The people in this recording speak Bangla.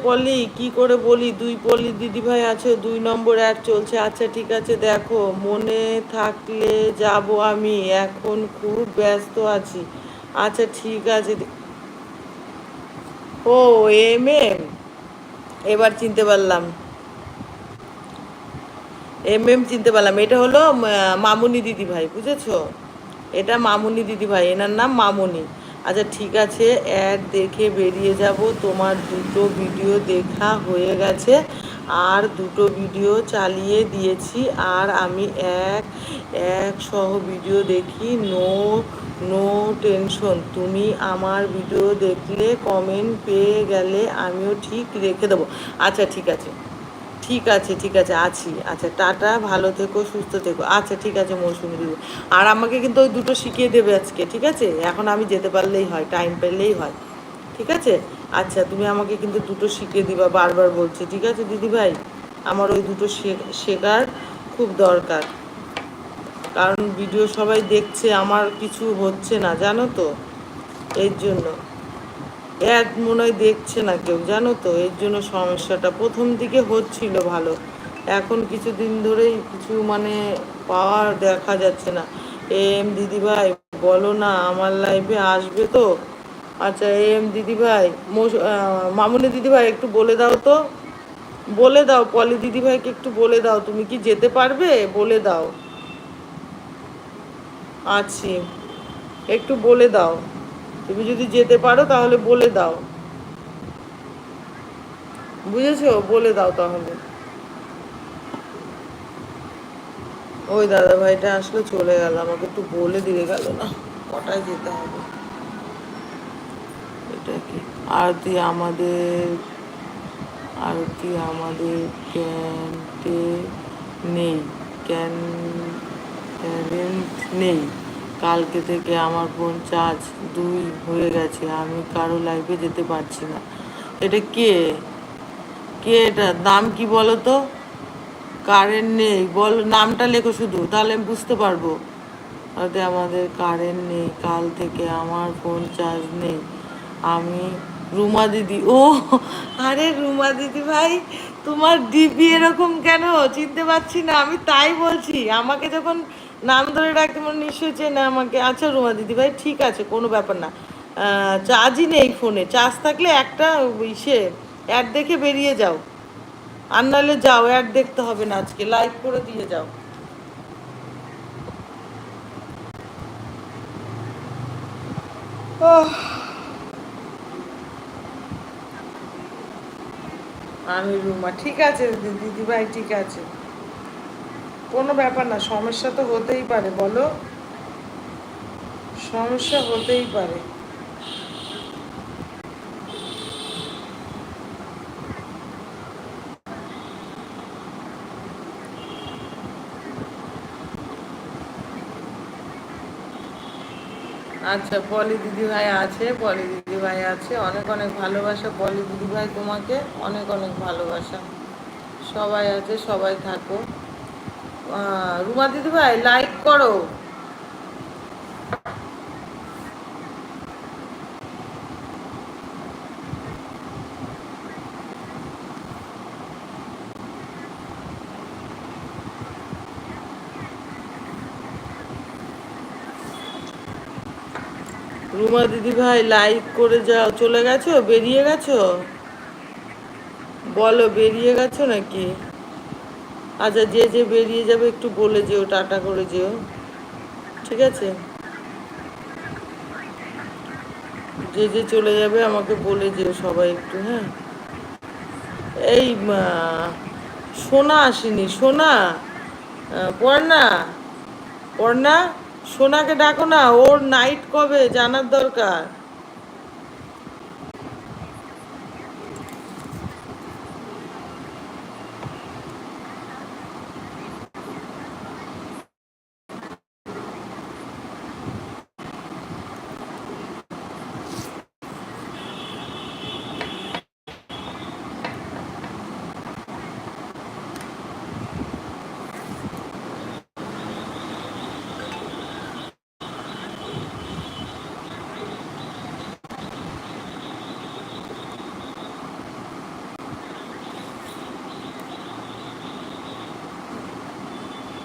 পলি কি করে বলি, দুই পলি দিদিভাই আছে, 2 নম্বর অ্যাড চলছে। আচ্ছা ঠিক আছে, দেখো মনে থাকলে যাব আমি, এখন খুব ব্যস্ত আছি। আচ্ছা ঠিক আছে। ও এম এম, এবার চিনতে পারলাম। এম এম চিনতে পারলাম, এটা হলো মামুনি দিদিভাই, বুঝেছো? এটা মামুনি দিদিভাই, এনার নাম মামুনি। আচ্ছা ঠিক আছে, অ্যাড দেখে বেরিয়ে যাব। তোমার 2টো ভিডিও দেখা হয়ে গেছে, আর 2টো ভিডিও চালিয়ে দিয়েছি। আর আমি এক এক সহ ভিডিও দেখি। নো নো টেনশন, তুমি আমার ভিডিও দেখলে কমেন্ট পেয়ে গেলে আমিও ঠিক রেখে দেবো। আচ্ছা ঠিক আছে, ঠিক আছে ঠিক আছে, আছি। আচ্ছা টাটা, ভালো থেকো, সুস্থ থেকো। আচ্ছা ঠিক আছে মৌসুমি দিদি। আর আমাকে কিন্তু ওই 2টো শিখিয়ে দেবে আজকে, ঠিক আছে? এখন আমি যেতে পারলেই হয়, টাইম পেলেই হয়, ঠিক আছে? আচ্ছা তুমি আমাকে কিন্তু 2টো শিখিয়ে দিবা, বারবার বলছি, ঠিক আছে দিদি ভাই? আমার ওই 2টো শেখার খুব দরকার, কারণ ভিডিও সবাই দেখছে, আমার কিছু হচ্ছে না জানো তো, এর জন্য। অ্যাড মনে হয় দেখছে না কেউ, জানো তো, এর জন্য সমস্যাটা। প্রথম দিকে হচ্ছিল ভালো, এখন কিছুদিন ধরেই কিছু মানে পাওয়ার দেখা যাচ্ছে না। এম দিদিভাই বলো না, আমার লাইফে আসবে তো? আচ্ছা এম দিদিভাই, মামুনি দিদিভাই একটু বলে দাও তো, বলে দাও পলি দিদিভাইকে একটু বলে দাও, তুমি কি যেতে পারবে? বলে দাও। আছি, একটু বলে দাও, তুমি যদি যেতে পারো তাহলে বলে দাও, বুঝেছো? বলে দাও তাহলে। ওই দাদা ভাইটা আসলে চলে গেল, আমাকে একটু বলে দিয়ে গেল না কটায় যেতে হবে। এটা কি আরতি আমাদের, আরতি আমাদের ক্যান্টে নেই, ক্যান কারেন্ট নেই। কালকে থেকে আমার ফোন চার্জ 2 হয়ে গেছে, আমি কারো লাইভে যেতে পারছি না। এটা কে? কে এটা? নাম কি বলো তো? কারেন্ট নেই বল, নামটা লেখো শুধু, তাহলে আমি বুঝতে পারবো। তাতে আমাদের কারেন্ট নেই, কাল থেকে আমার ফোন চার্জ নেই। আমি রুমা দিদি। ও আরে রুমা দিদি ভাই, তোমার ডিপি এরকম কেন? চিনতে পারছি না, আমি তাই বলছি। আমাকে যখন নাম ধরে ডাকতে মনে নিশ্চয়ই চেনে আমাকে। আচ্ছা রুমা দিদি ভাই, ঠিক আছে, কোনো ব্যাপার না। চার্জই নেই ফোনে, চার্জ থাকলে একটা ইসে অ্যাড দেখে বেরিয়ে যাও, আর নাহলে যাও, অ্যাড দেখতে হবে না, আজকে লাইভ করে দিয়ে যাও। আমি রুমা, ঠিক আছে দিদি ভাই, ঠিক আছে, কোনো ব্যাপার না, সমস্যা তো হতেই পারে, বলো, সমস্যা হতেই পারে। আচ্ছা পলি দিদি ভাই আছে, পলি দিদি ভাই আছে, অনেক অনেক ভালোবাসা পলি দিদি ভাই, তোমাকে অনেক অনেক ভালোবাসা। সবাই আছে, সবাই থাকো। রুমা দিদি ভাই লাইক করো। রুমা দিদি ভাই লাইক করে যাও। চলে গেছো, বেরিয়ে গেছো? বলো বেরিয়ে গেছো নাকি? আচ্ছা যে যে বেরিয়ে যাবে একটু বলে যেও, টাটা করে যেও, ঠিক আছে? যে যে চলে যাবে আমাকে বলে যেও সবাই একটু, হ্যাঁ। এই সোনা আসেনি, সোনা, পড়না, পড়না, সোনাকে ডাকো না, ওর নাইট কবে জানার দরকার।